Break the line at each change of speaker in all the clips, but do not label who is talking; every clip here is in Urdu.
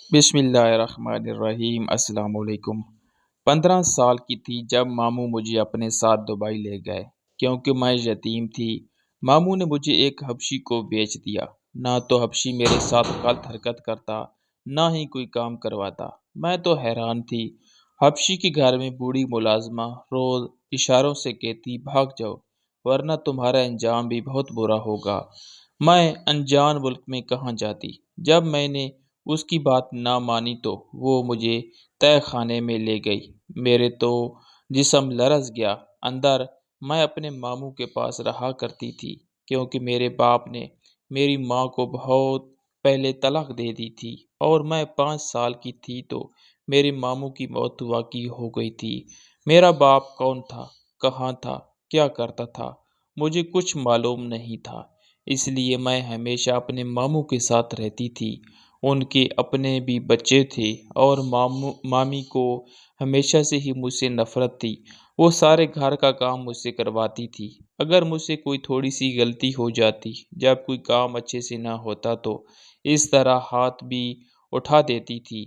بسم اللہ الرحمن الرحیم۔ السلام علیکم۔ 15 سال کی تھی جب ماموں مجھے اپنے ساتھ دبئی لے گئے کیونکہ میں یتیم تھی۔ ماموں نے مجھے ایک حبشی کو بیچ دیا۔ نہ تو حبشی میرے ساتھ غلط حرکت کرتا، نہ ہی کوئی کام کرواتا۔ میں تو حیران تھی۔ حبشی کے گھر میں بوڑھی ملازمہ روز اشاروں سے کہتی بھاگ جاؤ ورنہ تمہارا انجام بھی بہت برا ہوگا۔ میں انجان ملک میں کہاں جاتی؟ جب میں نے اس کی بات نہ مانی تو وہ مجھے تہہ خانے میں لے گئی۔ میرے تو جسم لرز گیا۔ اندر میں اپنے ماموں کے پاس رہا کرتی تھی کیونکہ میرے باپ نے میری ماں کو بہت پہلے طلاق دے دی تھی اور میں 5 سال کی تھی تو میرے ماموں کی موت واقع ہو گئی تھی۔ میرا باپ کون تھا، کہاں تھا، کیا کرتا تھا، مجھے کچھ معلوم نہیں تھا۔ اس لیے میں ہمیشہ اپنے ماموں کے ساتھ رہتی تھی۔ ان کے اپنے بھی بچے تھے اور مامی کو ہمیشہ سے ہی مجھ سے نفرت تھی۔ وہ سارے گھر کا کام مجھ سے کرواتی تھی۔ اگر مجھ سے کوئی تھوڑی سی غلطی ہو جاتی، جب کوئی کام اچھے سے نہ ہوتا تو اس طرح ہاتھ بھی اٹھا دیتی تھی۔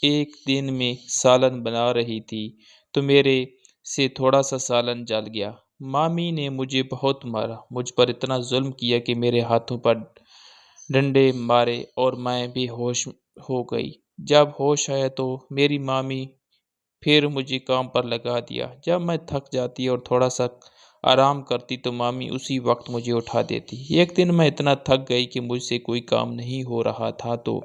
ایک دن میں سالن بنا رہی تھی تو میرے سے تھوڑا سا سالن جل گیا۔ مامی نے مجھے بہت مارا، مجھ پر اتنا ظلم کیا کہ میرے ہاتھوں پر ڈنڈے مارے اور میں بے ہوش ہو گئی۔ جب ہوش آیا تو میری مامی پھر مجھے کام پر لگا دیا۔ جب میں تھک جاتی اور تھوڑا سا آرام کرتی تو مامی اسی وقت مجھے اٹھا دیتی۔ ایک دن میں اتنا تھک گئی کہ مجھ سے کوئی کام نہیں ہو رہا تھا تو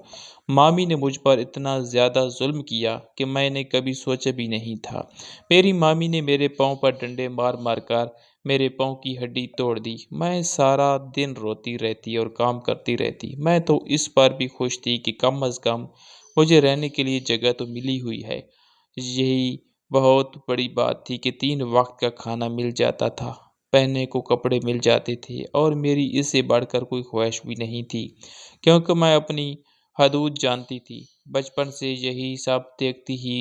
مامی نے مجھ پر اتنا زیادہ ظلم کیا کہ میں نے کبھی سوچا بھی نہیں تھا۔ میری مامی نے میرے پاؤں پر ڈنڈے مار مار کر میرے پاؤں کی ہڈی توڑ دی۔ میں سارا دن روتی رہتی اور کام کرتی رہتی۔ میں تو اس پر بھی خوش تھی کہ کم از کم مجھے رہنے کے لیے جگہ تو ملی ہوئی ہے۔ یہی بہت بڑی بات تھی کہ 3 وقت کا کھانا مل جاتا تھا، پہننے کو کپڑے مل جاتے تھے اور میری اس سے بڑھ کر کوئی خواہش بھی نہیں تھی کیونکہ میں اپنی حدود جانتی تھی۔ بچپن سے یہی سب دیکھتی ہی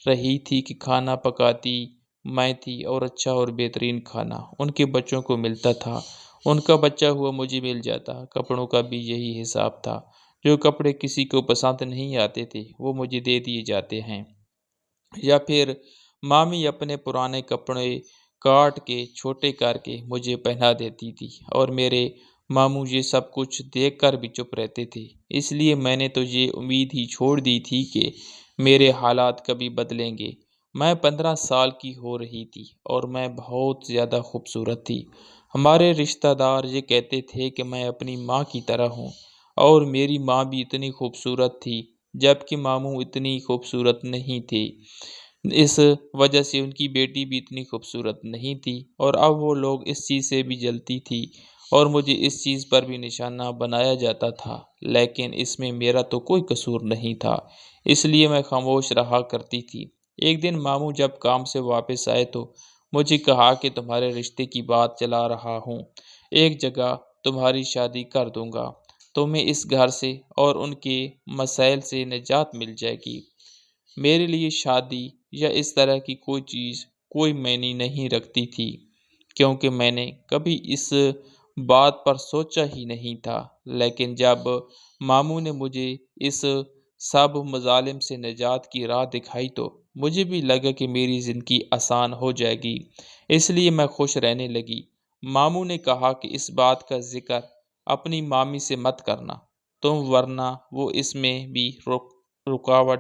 رہی تھی کہ کھانا پکاتی میں تھی اور اچھا اور بہترین کھانا ان کے بچوں کو ملتا تھا۔ ان کا بچہ ہوا مجھے مل جاتا۔ کپڑوں کا بھی یہی حساب تھا۔ جو کپڑے کسی کو پسند نہیں آتے تھے وہ مجھے دے دیے جاتے ہیں یا پھر مامی اپنے پرانے کپڑے کاٹ کے چھوٹے کر کے مجھے پہنا دیتی تھی اور میرے ماموں یہ سب کچھ دیکھ کر بھی چپ رہتے تھے۔ اس لیے میں نے تو یہ امید ہی چھوڑ دی تھی کہ میرے حالات کبھی بدلیں گے۔ میں 15 سال کی ہو رہی تھی اور میں بہت زیادہ خوبصورت تھی۔ ہمارے رشتہ دار یہ کہتے تھے کہ میں اپنی ماں کی طرح ہوں اور میری ماں بھی اتنی خوبصورت تھی جبکہ ماموں اتنی خوبصورت نہیں تھی۔ اس وجہ سے ان کی بیٹی بھی اتنی خوبصورت نہیں تھی اور اب وہ لوگ اس چیز سے بھی جلتی تھی اور مجھے اس چیز پر بھی نشانہ بنایا جاتا تھا، لیکن اس میں میرا تو کوئی قصور نہیں تھا، اس لیے میں خاموش رہا کرتی تھی۔ ایک دن ماموں جب کام سے واپس آئے تو مجھے کہا کہ تمہارے رشتے کی بات چلا رہا ہوں، ایک جگہ تمہاری شادی کر دوں گا، تمہیں اس گھر سے اور ان کے مسائل سے نجات مل جائے گی۔ میرے لیے شادی یا اس طرح کی کوئی چیز کوئی معنی نہیں رکھتی تھی کیونکہ میں نے کبھی اس بات پر سوچا ہی نہیں تھا، لیکن جب ماموں نے مجھے اس سب مظالم سے نجات کی راہ دکھائی تو مجھے بھی لگا کہ میری زندگی آسان ہو جائے گی، اس لیے میں خوش رہنے لگی۔ ماموں نے کہا کہ اس بات کا ذکر اپنی مامی سے مت کرنا تم، ورنہ وہ اس میں بھی رکاوٹ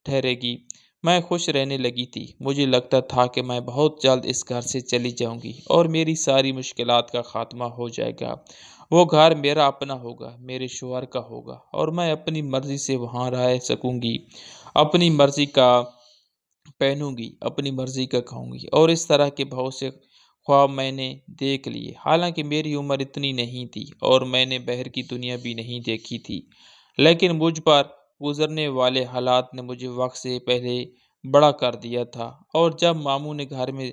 ٹھہرے گی۔ میں خوش رہنے لگی تھی۔ مجھے لگتا تھا کہ میں بہت جلد اس گھر سے چلی جاؤں گی اور میری ساری مشکلات کا خاتمہ ہو جائے گا۔ وہ گھر میرا اپنا ہوگا، میرے شوہر کا ہوگا اور میں اپنی مرضی سے وہاں رہ سکوں گی، اپنی مرضی کا پہنوں گی، اپنی مرضی کا کھاؤں گی اور اس طرح کے بہت سے خواب میں نے دیکھ لیے۔ حالانکہ میری عمر اتنی نہیں تھی اور میں نے باہر کی دنیا بھی نہیں دیکھی تھی، لیکن مجھ پر گزرنے والے حالات نے مجھے وقت سے پہلے بڑا کر دیا تھا۔ اور جب ماموں نے گھر میں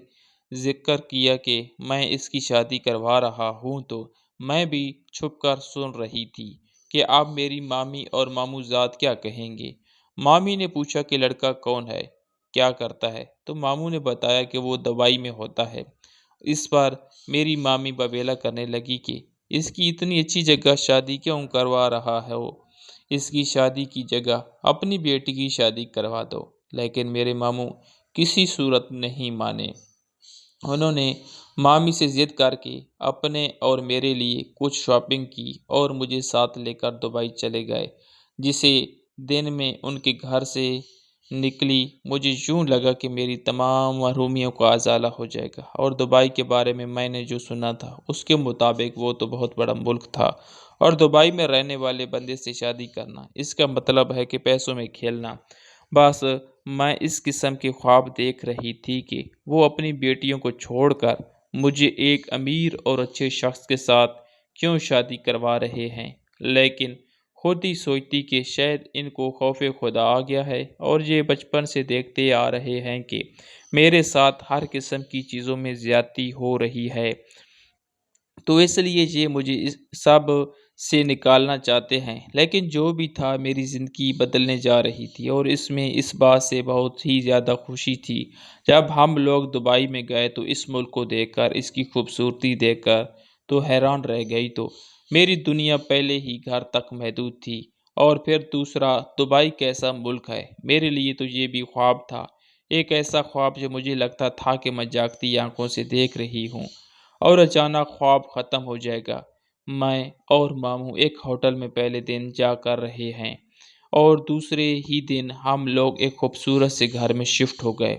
ذکر کیا کہ میں اس کی شادی کروا رہا ہوں تو میں بھی چھپ کر سن رہی تھی کہ اب میری مامی اور ماموں زاد کیا کہیں گے۔ مامی نے پوچھا کہ لڑکا کون ہے، کیا کرتا ہے، تو ماموں نے بتایا کہ وہ دبئی میں ہوتا ہے۔ اس پر میری مامی ببیلا کرنے لگی کہ اس کی اتنی اچھی جگہ شادی کیوں کروا رہا ہے وہ، اس کی شادی کی جگہ اپنی بیٹی کی شادی کروا دو۔ لیکن میرے ماموں کسی صورت نہیں مانے۔ انہوں نے مامی سے ضد کر کے اپنے اور میرے لیے کچھ شاپنگ کی اور مجھے ساتھ لے کر دبئی چلے گئے۔ جسے دن میں ان کے گھر سے نکلی مجھے یوں لگا کہ میری تمام محرومیوں کا ازالہ ہو جائے گا۔ اور دبئی کے بارے میں نے جو سنا تھا اس کے مطابق وہ تو بہت بڑا ملک تھا، اور دبئی میں رہنے والے بندے سے شادی کرنا اس کا مطلب ہے کہ پیسوں میں کھیلنا۔ بس میں اس قسم کے خواب دیکھ رہی تھی کہ وہ اپنی بیٹیوں کو چھوڑ کر مجھے ایک امیر اور اچھے شخص کے ساتھ کیوں شادی کروا رہے ہیں، لیکن خود ہی سوچتی کہ شاید ان کو خوف خدا آ گیا ہے، اور یہ بچپن سے دیکھتے آ رہے ہیں کہ میرے ساتھ ہر قسم کی چیزوں میں زیادتی ہو رہی ہے، تو اس لیے یہ مجھے اس سب سے نکالنا چاہتے ہیں۔ لیکن جو بھی تھا، میری زندگی بدلنے جا رہی تھی، اور اس میں اس بات سے بہت ہی زیادہ خوشی تھی۔ جب ہم لوگ دبئی میں گئے تو اس ملک کو دیکھ کر، اس کی خوبصورتی دیکھ کر تو حیران رہ گئی۔ تو میری دنیا پہلے ہی گھر تک محدود تھی، اور پھر دوسرا دبئی کیسا ملک ہے میرے لیے تو یہ بھی خواب تھا، ایک ایسا خواب جو مجھے لگتا تھا کہ میں جاگتی آنکھوں سے دیکھ رہی ہوں، اور اچانک خواب ختم ہو جائے گا۔ میں اور ماموں ایک ہوٹل میں پہلے دن جا کر رہے ہیں، اور دوسرے ہی دن ہم لوگ ایک خوبصورت سے گھر میں شفٹ ہو گئے۔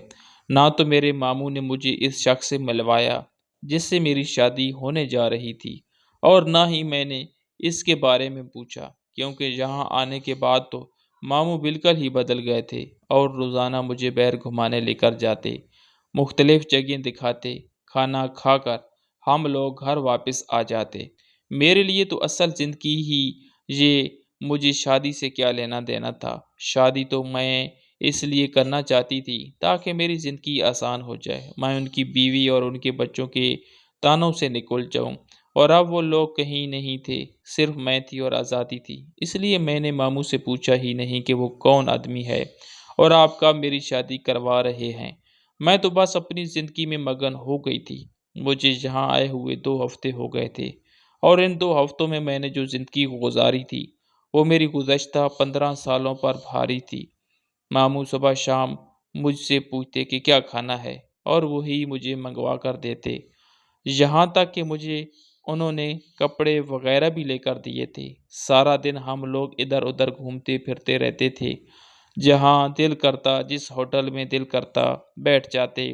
نہ تو میرے ماموں نے مجھے اس شخص سے ملوایا جس سے میری شادی ہونے جا رہی تھی، اور نہ ہی میں نے اس کے بارے میں پوچھا، کیونکہ یہاں آنے کے بعد تو ماموں بالکل ہی بدل گئے تھے، اور روزانہ مجھے باہر گھمانے لے کر جاتے، مختلف جگہیں دکھاتے، کھانا کھا کر ہم لوگ گھر واپس آ جاتے۔ میرے لیے تو اصل زندگی ہی یہ، مجھے شادی سے کیا لینا دینا تھا؟ شادی تو میں اس لیے کرنا چاہتی تھی تاکہ میری زندگی آسان ہو جائے، میں ان کی بیوی اور ان کے بچوں کے تانوں سے نکل جاؤں، اور اب وہ لوگ کہیں نہیں تھے، صرف میں تھی اور آزادی تھی۔ اس لیے میں نے ماموں سے پوچھا ہی نہیں کہ وہ کون آدمی ہے اور آپ کب میری شادی کروا رہے ہیں۔ میں تو بس اپنی زندگی میں مگن ہو گئی تھی۔ مجھے یہاں آئے ہوئے 2 ہفتے ہو گئے تھے، اور ان 2 ہفتوں میں نے جو زندگی گزاری تھی وہ میری گزشتہ 15 سالوں پر بھاری تھی۔ ماموں صبح شام مجھ سے پوچھتے کہ کیا کھانا ہے، اور وہی مجھے منگوا کر دیتے، یہاں تک کہ مجھے انہوں نے کپڑے وغیرہ بھی لے کر دیے تھے۔ سارا دن ہم لوگ ادھر ادھر گھومتے پھرتے رہتے تھے، جہاں دل کرتا، جس ہوٹل میں دل کرتا بیٹھ جاتے،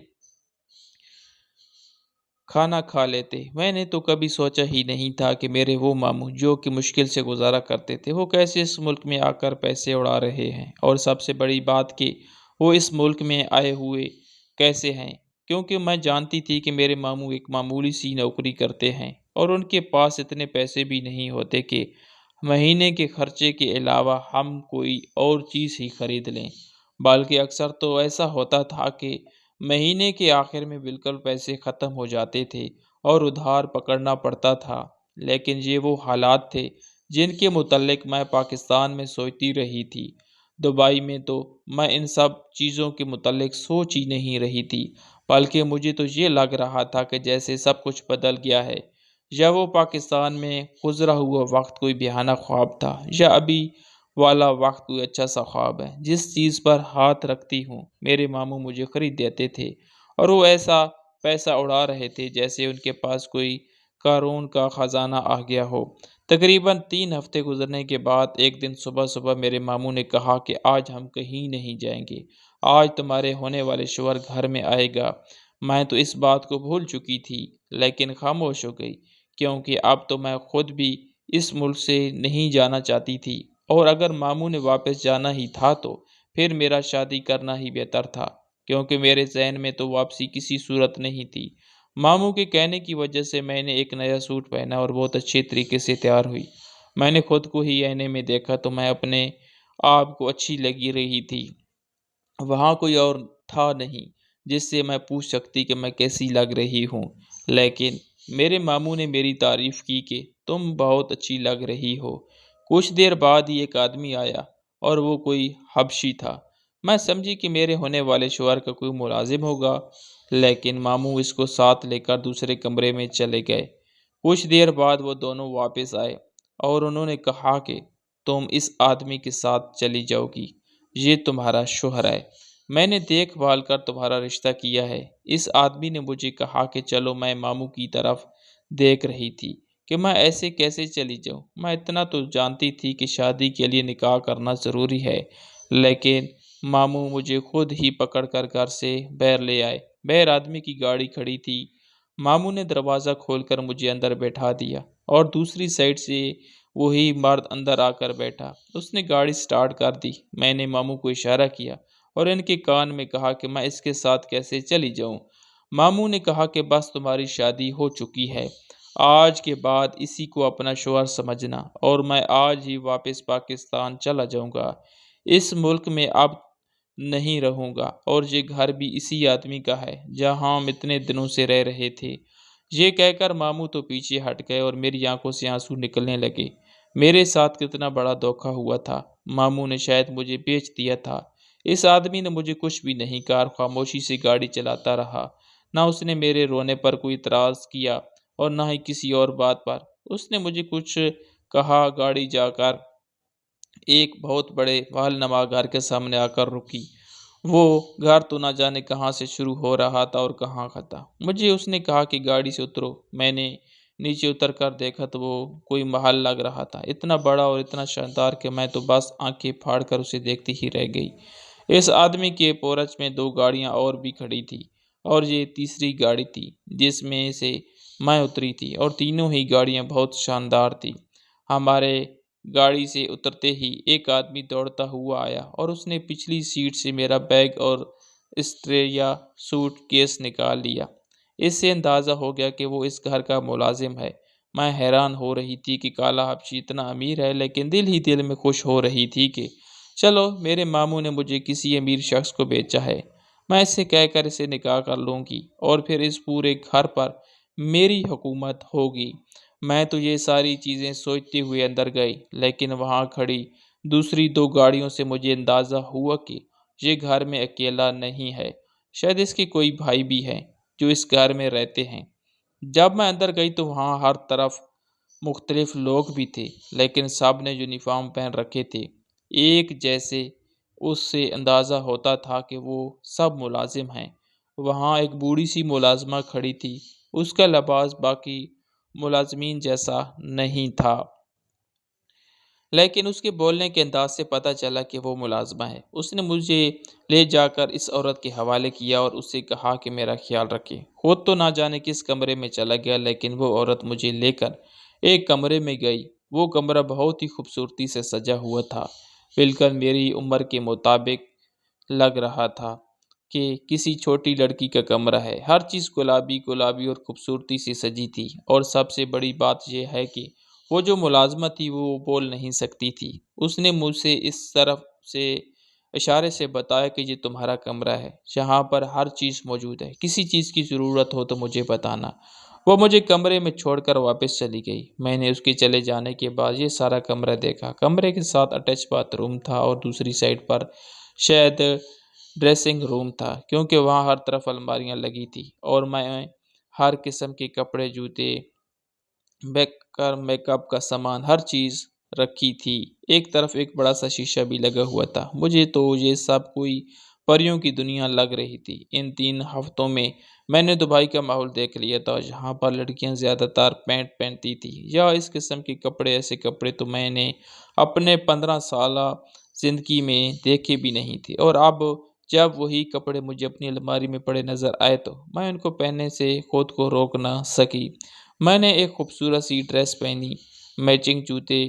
کھانا کھا لیتے۔ میں نے تو کبھی سوچا ہی نہیں تھا کہ میرے وہ ماموں جو کہ مشکل سے گزارا کرتے تھے، وہ کیسے اس ملک میں آ کر پیسے اڑا رہے ہیں، اور سب سے بڑی بات کہ وہ اس ملک میں آئے ہوئے کیسے ہیں، کیونکہ میں جانتی تھی کہ میرے ماموں ایک معمولی سی نوکری کرتے ہیں، اور ان کے پاس اتنے پیسے بھی نہیں ہوتے کہ مہینے کے خرچے کے علاوہ ہم کوئی اور چیز ہی خرید لیں، بلکہ اکثر تو ایسا ہوتا تھا کہ مہینے کے آخر میں بالکل پیسے ختم ہو جاتے تھے اور ادھار پکڑنا پڑتا تھا۔ لیکن یہ وہ حالات تھے جن کے متعلق میں پاکستان میں سوچتی رہی تھی۔ دبئی میں تو میں ان سب چیزوں کے متعلق سوچ ہی نہیں رہی تھی، بلکہ مجھے تو یہ لگ رہا تھا کہ جیسے سب کچھ بدل گیا ہے، یا وہ پاکستان میں گزرا ہوا وقت کوئی بہانہ خواب تھا، یا ابھی والا وقت کوئی اچھا سا خواب ہے جس چیز پر ہاتھ رکھتی ہوں میرے ماموں مجھے خرید دیتے تھے، اور وہ ایسا پیسہ اڑا رہے تھے جیسے ان کے پاس کوئی قارون کا خزانہ آ گیا ہو۔ تقریباً 3 ہفتے گزرنے کے بعد ایک دن صبح صبح میرے ماموں نے کہا کہ آج ہم کہیں نہیں جائیں گے، آج تمہارے ہونے والے شوہر گھر میں آئے گا۔ میں تو اس بات کو بھول چکی تھی، لیکن خاموش ہو گئی، کیونکہ اب تو میں خود بھی اس ملک سے نہیں جانا چاہتی تھی، اور اگر ماموں نے واپس جانا ہی تھا تو پھر میرا شادی کرنا ہی بہتر تھا، کیونکہ میرے ذہن میں تو واپسی کسی صورت نہیں تھی۔ ماموں کے کہنے کی وجہ سے میں نے ایک نیا سوٹ پہنا اور بہت اچھے طریقے سے تیار ہوئی۔ میں نے خود کو ہی آئینے میں دیکھا تو میں اپنے آپ کو اچھی لگی رہی تھی۔ وہاں کوئی اور تھا نہیں جس سے میں پوچھ سکتی کہ میں کیسی لگ رہی ہوں، لیکن میرے ماموں نے میری تعریف کی کہ تم بہت اچھی لگ رہی ہو۔ کچھ دیر بعد ہی ایک آدمی آیا، اور وہ کوئی حبشی تھا۔ میں سمجھی کہ میرے ہونے والے شوہر کا کوئی ملازم ہوگا، لیکن ماموں اس کو ساتھ لے کر دوسرے کمرے میں چلے گئے۔ کچھ دیر بعد وہ دونوں واپس آئے، اور انہوں نے کہا کہ تم اس آدمی کے ساتھ چلی جاؤ گی، یہ تمہارا شوہر ہے، میں نے دیکھ بھال کر تمہارا رشتہ کیا ہے۔ اس آدمی نے مجھے کہا کہ چلو، میں ماموں کی طرف دیکھ رہی تھی کہ میں ایسے کیسے چلی جاؤں۔ میں اتنا تو جانتی تھی کہ شادی کے لیے نکاح کرنا ضروری ہے، لیکن ماموں مجھے خود ہی پکڑ کر گھر سے باہر لے آئے۔ باہر آدمی کی گاڑی کھڑی تھی، ماموں نے دروازہ کھول کر مجھے اندر بیٹھا دیا اور دوسری سائڈ سے وہی مرد اندر آ کر بیٹھا۔ اس نے گاڑی سٹارٹ کر دی۔ میں نے ماموں کو اشارہ کیا اور ان کے کان میں کہا کہ میں اس کے ساتھ کیسے چلی جاؤں۔ ماموں نے کہا کہ بس تمہاری شادی ہو چکی ہے، آج کے بعد اسی کو اپنا شوہر سمجھنا، اور میں آج ہی واپس پاکستان چلا جاؤں گا، اس ملک میں اب نہیں رہوں گا، اور یہ گھر بھی اسی آدمی کا ہے جہاں ہم اتنے دنوں سے رہ رہے تھے۔ یہ کہہ کر ماموں تو پیچھے ہٹ گئے اور میری آنکھوں سے آنسو نکلنے لگے۔ میرے ساتھ کتنا بڑا دھوکا ہوا تھا، ماموں نے شاید مجھے بیچ دیا تھا۔ اس آدمی نے مجھے کچھ بھی نہیں کہا، خاموشی سے گاڑی چلاتا رہا، نہ اس نے میرے رونے پر کوئی اعتراض کیا اور نہ ہی کسی اور بات پر۔ اس نے مجھے کچھ کہا، گاڑی جا کر ایک بہت بڑے محل نما گھر کے سامنے آ کر رکی۔ وہ گھر تو نہ جانے کہاں سے شروع ہو رہا تھا اور کہاں ختم۔ مجھے اس نے کہا کہ گاڑی سے اترو۔ میں نے نیچے اتر کر دیکھا تو وہ کوئی محل لگ رہا تھا، اتنا بڑا اور اتنا شاندار کہ میں تو بس آنکھیں پھاڑ کر اسے دیکھتی ہی رہ گئی۔ اس آدمی کے پورچ میں دو گاڑیاں اور بھی کھڑی تھی، اور یہ تیسری گاڑی تھی جس میں سے میں اتری تھی، اور تینوں ہی گاڑیاں بہت شاندار تھی۔ ہمارے گاڑی سے اترتے ہی ایک آدمی دوڑتا ہوا آیا اور اس نے پچھلی سیٹ سے میرا بیگ اور اسٹرے یا سوٹ کیس نکال لیا۔ اس سے اندازہ ہو گیا کہ وہ اس گھر کا ملازم ہے۔ میں حیران ہو رہی تھی کہ کالا حبشی اتنا امیر ہے، لیکن دل ہی دل میں خوش ہو رہی تھی کہ چلو، میرے ماموں نے مجھے کسی امیر شخص کو بیچا ہے، میں اسے کہہ کر اسے نکاح کر لوں گی اور پھر اس پورے گھر پر میری حکومت ہوگی۔ میں تو یہ ساری چیزیں سوچتے ہوئے اندر گئی، لیکن وہاں کھڑی دوسری دو گاڑیوں سے مجھے اندازہ ہوا کہ یہ گھر میں اکیلا نہیں ہے، شاید اس کے کوئی بھائی بھی ہیں جو اس گھر میں رہتے ہیں۔ جب میں اندر گئی تو وہاں ہر طرف مختلف لوگ بھی تھے، لیکن سب نے یونیفارم پہن رکھے تھے، ایک جیسے۔ اس سے اندازہ ہوتا تھا کہ وہ سب ملازم ہیں۔ وہاں ایک بوڑھی سی ملازمہ کھڑی تھی، اس کا لباس باقی ملازمین جیسا نہیں تھا، لیکن اس کے بولنے کے انداز سے پتہ چلا کہ وہ ملازمہ ہے۔ اس نے مجھے لے جا کر اس عورت کے حوالے کیا اور اس سے کہا کہ میرا خیال رکھے۔ خود تو نہ جانے کس کمرے میں چلا گیا، لیکن وہ عورت مجھے لے کر ایک کمرے میں گئی۔ وہ کمرہ بہت ہی خوبصورتی سے سجا ہوا تھا، بالکل میری عمر کے مطابق لگ رہا تھا کہ کسی چھوٹی لڑکی کا کمرہ ہے۔ ہر چیز گلابی گلابی اور خوبصورتی سے سجی تھی، اور سب سے بڑی بات یہ ہے کہ وہ جو ملازمہ تھی وہ بول نہیں سکتی تھی۔ اس نے مجھ سے اس طرف سے اشارے سے بتایا کہ یہ تمہارا کمرہ ہے، یہاں پر ہر چیز موجود ہے، کسی چیز کی ضرورت ہو تو مجھے بتانا۔ وہ مجھے کمرے میں چھوڑ کر واپس چلی گئی۔ میں نے اس کے چلے جانے کے بعد یہ سارا کمرہ دیکھا۔ کمرے کے ساتھ اٹیچ باتھ روم تھا اور دوسری سائڈ پر شاید ڈریسنگ روم تھا، کیونکہ وہاں ہر طرف الماریاں لگی تھی، اور میں ہر قسم کے کپڑے، جوتے، میک اپ کا سامان، ہر چیز رکھی تھی۔ ایک طرف ایک بڑا سا شیشہ بھی لگا ہوا تھا۔ مجھے تو یہ سب کوئی پریوں کی دنیا لگ رہی تھی۔ ان 3 ہفتوں میں نے دبئی کا ماحول دیکھ لیا تھا، جہاں پر لڑکیاں زیادہ تر پینٹ پہنتی تھی یا اس قسم کے کپڑے۔ ایسے کپڑے تو میں نے اپنے 15 سالہ زندگی میں دیکھے بھی نہیں تھے، اور اب جب وہی کپڑے مجھے اپنی الماری میں پڑے نظر آئے تو میں ان کو پہننے سے خود کو روک نہ سکی۔ میں نے ایک خوبصورت سی ڈریس پہنی، میچنگ جوتے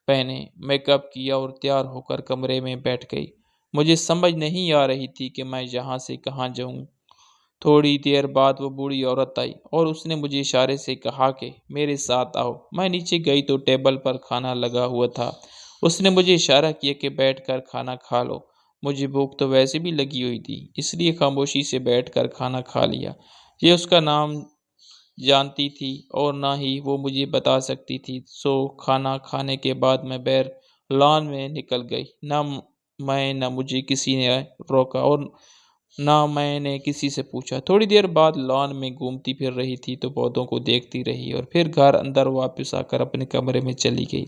پہنے، میک اپ کیا اور تیار ہو کر کمرے میں بیٹھ گئی۔ مجھے سمجھ نہیں آ رہی تھی کہ میں یہاں سے کہاں جاؤں۔ تھوڑی دیر بعد وہ بوڑھی عورت آئی اور اس نے مجھے اشارے سے کہا کہ میرے ساتھ آؤ۔ میں نیچے گئی تو ٹیبل پر کھانا لگا ہوا تھا۔ اس نے مجھے اشارہ کیا کہ بیٹھ کر کھانا کھا لو۔ مجھے بھوک تو ویسے بھی لگی ہوئی تھی، اس لیے خاموشی سے بیٹھ کر کھانا کھا لیا۔ یہ اس کا نام جانتی تھی اور نہ ہی وہ مجھے بتا سکتی تھی، سو کھانا کھانے کے بعد میں باہر لان میں نکل گئی۔ نہ میں نہ مجھے کسی نے روکا، اور نہ میں نے کسی سے پوچھا۔ تھوڑی دیر بعد لان میں گھومتی پھر رہی تھی تو پودوں کو دیکھتی رہی اور پھر گھر اندر واپس آ کر اپنے کمرے میں چلی گئی۔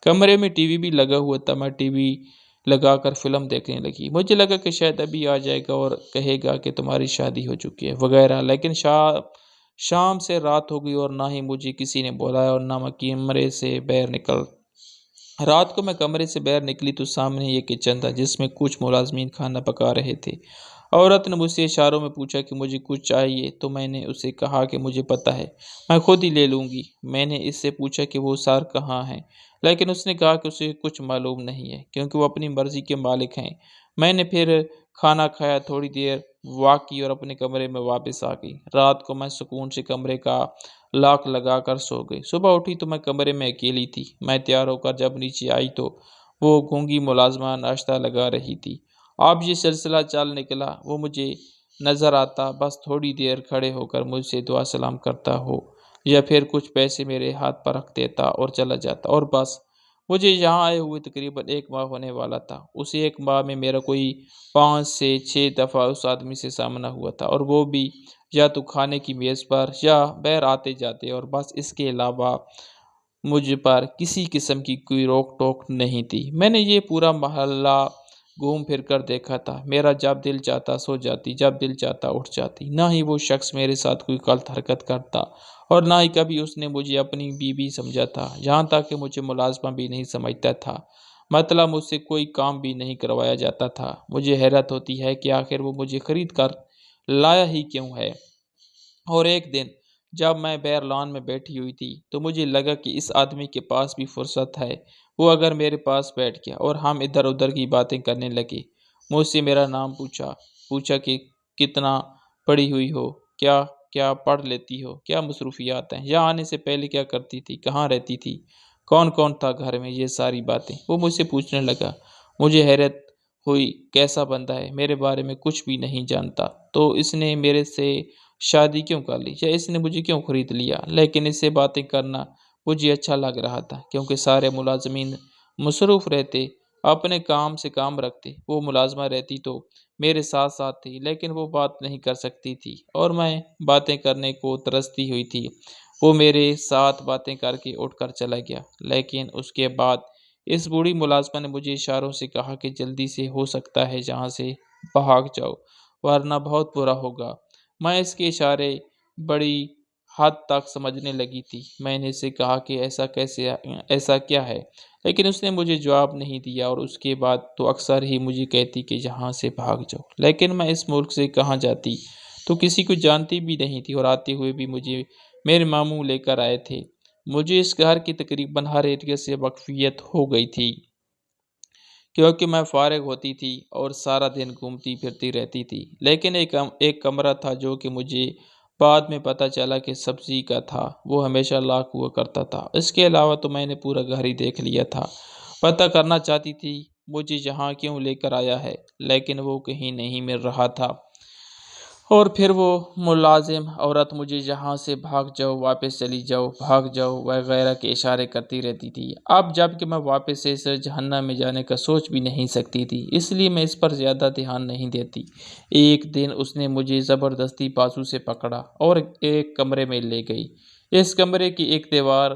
کمرے میں ٹی وی بھی لگا ہوا تھا، میں ٹی وی لگا کر فلم دیکھنے لگی۔ مجھے لگا کہ شاید ابھی آ جائے گا اور کہے گا کہ تمہاری شادی ہو چکی ہے وغیرہ، لیکن شام سے رات ہو گئی اور نہ ہی مجھے کسی نے بلایا اور نہ میں کمرے سے باہر نکل۔ رات کو میں کمرے سے باہر نکلی تو سامنے یہ کچن تھا جس میں کچھ ملازمین کھانا پکا رہے تھے۔ عورت نے مجھ سے اشاروں میں پوچھا کہ مجھے کچھ چاہیے تو میں نے اسے کہا کہ مجھے پتہ ہے، میں خود ہی لے لوں گی۔ میں نے اس سے پوچھا کہ وہ سر کہاں ہیں، لیکن اس نے کہا کہ اسے کچھ معلوم نہیں ہے کیونکہ وہ اپنی مرضی کے مالک ہیں۔ میں نے پھر کھانا کھایا، تھوڑی دیر واک کی اور اپنے کمرے میں واپس آ گئی۔ رات کو میں سکون سے کمرے کا لاک لگا کر سو گئی۔ صبح اٹھی تو میں کمرے میں اکیلی تھی۔ میں تیار ہو کر جب نیچے آئی تو وہ گونگی ملازمہ ناشتہ لگا رہی تھی۔ اب یہ سلسلہ چل نکلا، وہ مجھے نظر آتا، بس تھوڑی دیر کھڑے ہو کر مجھ سے دعا سلام کرتا ہو یا پھر کچھ پیسے میرے ہاتھ پر رکھ دیتا اور چلا جاتا، اور بس۔ مجھے یہاں آئے ہوئے تقریباً 1 ماہ ہونے والا تھا۔ اس 1 ماہ میں میرا کوئی 5 سے 6 دفعہ اس آدمی سے سامنا ہوا تھا، اور وہ بھی یا تو کھانے کی میز پر یا باہر آتے جاتے، اور بس اس کے علاوہ مجھ پر کسی قسم کی کوئی روک ٹوک نہیں تھی۔ میں نے یہ پورا محلہ گھوم پھر کر دیکھا تھا۔ میرا جب دل چاہتا سو جاتی، جب دل چاہتا اٹھ جاتی۔ نہ ہی وہ شخص میرے ساتھ کوئی غلط حرکت کرتا اور نہ ہی کبھی اس نے مجھے اپنی بیوی سمجھا تھا، یہاں تک کہ مجھے ملازمہ بھی نہیں سمجھتا تھا۔ مطلب مجھ سے کوئی کام بھی نہیں کروایا جاتا تھا۔ مجھے حیرت ہوتی ہے کہ آخر وہ مجھے خرید کر لایا ہی کیوں ہے۔ اور ایک دن جب میں باہر لان میں بیٹھی ہوئی تھی تو مجھے لگا کہ اس آدمی کے پاس بھی فرصت ہے، وہ اگر میرے پاس بیٹھ گیا اور ہم ادھر ادھر کی باتیں کرنے لگے۔ مجھ سے میرا نام پوچھا کہ کتنا پڑھی ہوئی ہو، کیا کیا پڑھ لیتی ہو، کیا مصروفیات ہیں، یہاں آنے سے پہلے کیا کرتی تھی، کہاں رہتی تھی، کون کون تھا گھر میں، یہ ساری باتیں وہ مجھ سے پوچھنے لگا۔ مجھے حیرت ہوئی، کیسا بندہ ہے، میرے بارے میں کچھ بھی نہیں جانتا، تو اس نے میرے سے شادی کیوں کر لی، یا اس نے مجھے کیوں خرید لیا؟ لیکن اس سے باتیں کرنا مجھے اچھا لگ رہا تھا کیونکہ سارے ملازمین مصروف رہتے، اپنے کام سے کام رکھتے۔ وہ ملازمہ رہتی تو میرے ساتھ ساتھ تھی، لیکن وہ بات نہیں کر سکتی تھی اور میں باتیں کرنے کو ترستی ہوئی تھی۔ وہ میرے ساتھ باتیں کر کے اٹھ کر چلا گیا، لیکن اس کے بعد اس بوڑھی ملازمہ نے مجھے اشاروں سے کہا کہ جلدی سے ہو سکتا ہے یہاں سے بھاگ جاؤ ورنہ بہت برا ہوگا۔ میں اس کے اشارے بڑی حد تک سمجھنے لگی تھی۔ میں نے اسے کہا کہ ایسا کیا ہے، لیکن اس نے مجھے جواب نہیں دیا، اور اس کے بعد تو اکثر ہی مجھے کہتی کہ یہاں سے بھاگ جاؤ، لیکن میں اس ملک سے کہاں جاتی، تو کسی کو جانتی بھی نہیں تھی، اور آتے ہوئے بھی مجھے میرے ماموں لے کر آئے تھے۔ مجھے اس گھر کی تقریباً ہر ایریا سے واقفیت ہو گئی تھی کیونکہ میں فارغ ہوتی تھی اور سارا دن گھومتی پھرتی رہتی تھی، لیکن ایک کمرہ تھا جو کہ مجھے بعد میں پتہ چلا کہ سبزی کا تھا، وہ ہمیشہ لاک ہوا کرتا تھا۔ اس کے علاوہ تو میں نے پورا گھر ہی دیکھ لیا تھا۔ پتہ کرنا چاہتی تھی مجھے یہاں کیوں لے کر آیا ہے، لیکن وہ کہیں نہیں مل رہا تھا، اور پھر وہ ملازم عورت مجھے یہاں سے بھاگ جاؤ، واپس چلی جاؤ، بھاگ جاؤ وغیرہ کے اشارے کرتی رہتی تھی۔ اب جب کہ میں واپس سے اس جہنم میں جانے کا سوچ بھی نہیں سکتی تھی، اس لیے میں اس پر زیادہ دھیان نہیں دیتی۔ ایک دن اس نے مجھے زبردستی بازو سے پکڑا اور ایک کمرے میں لے گئی۔ اس کمرے کی ایک دیوار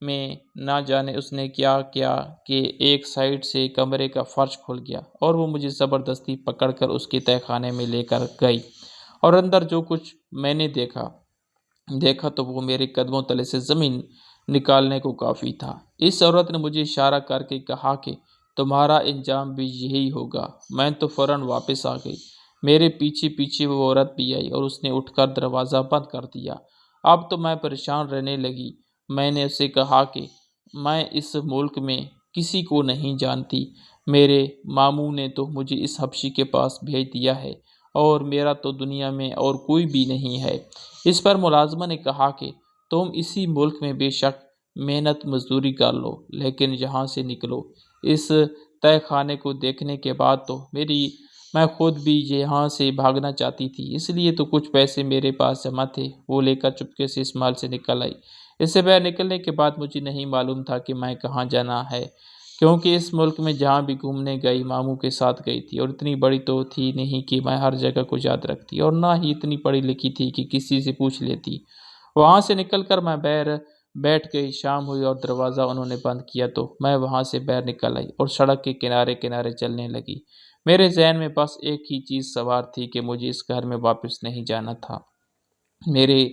میں نہ جانے اس نے کیا کیا کہ ایک سائیڈ سے کمرے کا فرش کھل گیا اور وہ مجھے زبردستی پکڑ کر اس کے تہہ خانے میں لے کر گئی، اور اندر جو کچھ میں نے دیکھا تو وہ میرے قدموں تلے سے زمین نکالنے کو کافی تھا۔ اس عورت نے مجھے اشارہ کر کے کہا کہ تمہارا انجام بھی یہی ہوگا۔ میں تو فوراً واپس آ گئی۔ میرے پیچھے پیچھے وہ عورت بھی آئی اور اس نے اٹھ کر دروازہ بند کر دیا۔ اب تو میں پریشان رہنے لگی۔ میں نے اسے کہا کہ میں اس ملک میں کسی کو نہیں جانتی، میرے ماموں نے تو مجھے اس حبشی کے پاس بھیج دیا ہے اور میرا تو دنیا میں اور کوئی بھی نہیں ہے۔ اس پر ملازمہ نے کہا کہ تم اسی ملک میں بے شک محنت مزدوری کر لو، لیکن یہاں سے نکلو۔ اس تہہ خانے کو دیکھنے کے بعد تو میں خود بھی یہاں سے بھاگنا چاہتی تھی، اس لیے تو کچھ پیسے میرے پاس جمع تھے وہ لے کر چپکے سے اس محل سے نکل آئی۔ اس سے باہر نکلنے کے بعد مجھے نہیں معلوم تھا کہ میں کہاں جانا ہے، کیونکہ اس ملک میں جہاں بھی گھومنے گئی ماموں کے ساتھ گئی تھی، اور اتنی بڑی تو تھی نہیں کہ میں ہر جگہ کو یاد رکھتی، اور نہ ہی اتنی پڑھی لکھی تھی کہ کسی سے پوچھ لیتی۔ وہاں سے نکل کر میں باہر بیٹھ گئی، شام ہوئی اور دروازہ انہوں نے بند کیا تو میں وہاں سے باہر نکل آئی اور سڑک کے کنارے کنارے چلنے لگی۔ میرے ذہن میں بس ایک ہی چیز سوار تھی کہ مجھے اس گھر میں واپس نہیں جانا تھا۔ میرے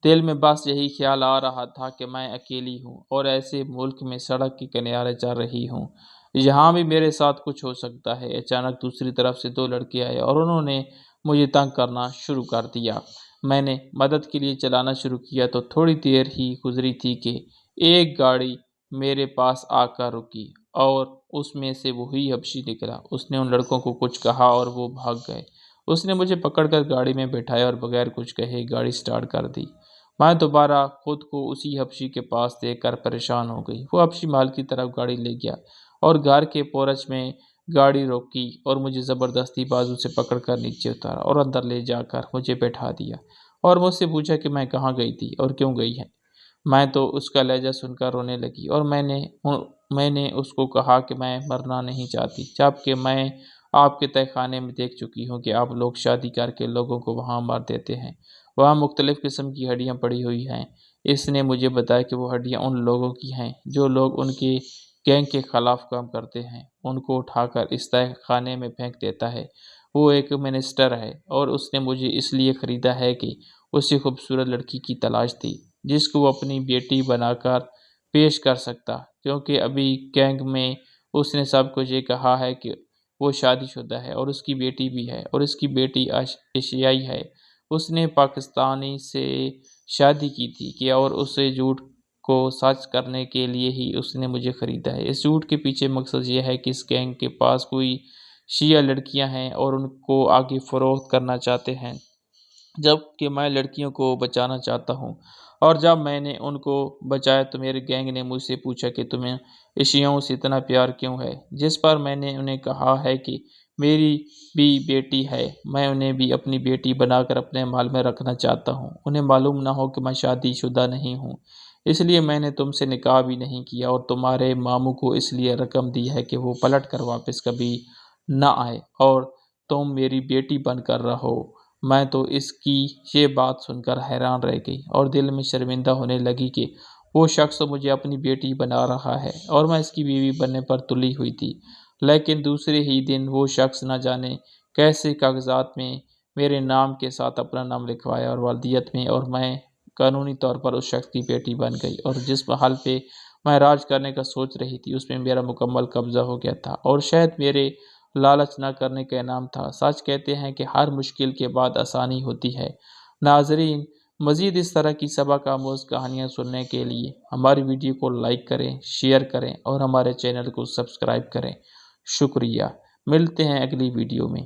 دل میں بس یہی خیال آ رہا تھا کہ میں اکیلی ہوں اور ایسے ملک میں سڑک کے کنارے چل رہی ہوں، یہاں بھی میرے ساتھ کچھ ہو سکتا ہے۔ اچانک دوسری طرف سے دو لڑکے آئے اور انہوں نے مجھے تنگ کرنا شروع کر دیا۔ میں نے مدد کے لیے چلانا شروع کیا تو تھوڑی دیر ہی گزری تھی کہ ایک گاڑی میرے پاس آ کر رکی اور اس میں سے وہی حبشی نکلا۔ اس نے ان لڑکوں کو کچھ کہا اور وہ بھاگ گئے۔ اس نے مجھے پکڑ کر گاڑی میں بٹھایا اور بغیر کچھ کہے گاڑی سٹارٹ کر دی۔ میں دوبارہ خود کو اسی حبشی کے پاس دیکھ کر پریشان ہو گئی۔ وہ حبشی محل کی طرف گاڑی لے گیا اور گھر کے پورچ میں گاڑی روکی اور مجھے زبردستی بازو سے پکڑ کر نیچے اتارا اور اندر لے جا کر مجھے بیٹھا دیا اور مجھ سے پوچھا کہ میں کہاں گئی تھی اور کیوں گئی ہے۔ میں تو اس کا لہجہ سن کر رونے لگی اور میں نے اس کو کہا کہ میں مرنا نہیں چاہتی، جبکہ میں آپ کے تہہ خانے میں دیکھ چکی ہوں کہ آپ لوگ شادی کر کے لوگوں کو وہاں مار دیتے ہیں۔ وہاں مختلف قسم کی ہڈیاں پڑی ہوئی ہیں۔ اس نے مجھے بتایا کہ وہ ہڈیاں ان لوگوں کی ہیں جو لوگ ان کے گینگ کے خلاف کام کرتے ہیں، ان کو اٹھا کر اس تہہ خانے میں پھینک دیتا ہے۔ وہ ایک منسٹر ہے اور اس نے مجھے اس لیے خریدا ہے کہ اسے خوبصورت لڑکی کی تلاش تھی جس کو وہ اپنی بیٹی بنا کر پیش کر سکتا، کیونکہ ابھی گینگ میں اس نے سب کچھ یہ کہا ہے کہ وہ شادی شدہ ہے اور اس کی بیٹی بھی ہے اور اس کی بیٹی ایشیائی ہے۔ اس نے پاکستانی سے شادی کی تھی کہ اور اسے جھوٹ کو سچ کرنے کے لیے ہی اس نے مجھے خریدا ہے۔ اس جھوٹ کے پیچھے مقصد یہ ہے کہ اس گینگ کے پاس کوئی شیعہ لڑکیاں ہیں اور ان کو آگے فروخت کرنا چاہتے ہیں، جبکہ میں لڑکیوں کو بچانا چاہتا ہوں۔ اور جب میں نے ان کو بچایا تو میرے گینگ نے مجھ سے پوچھا کہ تمہیں عیسائیوں سے اتنا پیار کیوں ہے، جس پر میں نے انہیں کہا ہے کہ میری بھی بیٹی ہے، میں انہیں بھی اپنی بیٹی بنا کر اپنے محل میں رکھنا چاہتا ہوں۔ انہیں معلوم نہ ہو کہ میں شادی شدہ نہیں ہوں، اس لیے میں نے تم سے نکاح بھی نہیں کیا اور تمہارے ماموں کو اس لیے رقم دی ہے کہ وہ پلٹ کر واپس کبھی نہ آئے اور تم میری بیٹی بن کر رہو۔ میں تو اس کی یہ بات سن کر حیران رہ گئی اور دل میں شرمندہ ہونے لگی کہ وہ شخص مجھے اپنی بیٹی بنا رہا ہے اور میں اس کی بیوی بننے پر تلی ہوئی تھی۔ لیکن دوسرے ہی دن وہ شخص نہ جانے کیسے کاغذات میں میرے نام کے ساتھ اپنا نام لکھوایا اور والدیت میں، اور میں قانونی طور پر اس شخص کی بیٹی بن گئی، اور جس محل پہ میں راج کرنے کا سوچ رہی تھی اس میں میرا مکمل قبضہ ہو گیا تھا، اور شاید میرے لالچ نہ کرنے کا انعام تھا۔ سچ کہتے ہیں کہ ہر مشکل کے بعد آسانی ہوتی ہے۔ ناظرین، مزید اس طرح کی سبق آموز کہانیاں سننے کے لیے ہماری ویڈیو کو لائک کریں، شیئر کریں اور ہمارے چینل کو سبسکرائب کریں۔ شکریہ۔ ملتے ہیں اگلی ویڈیو میں۔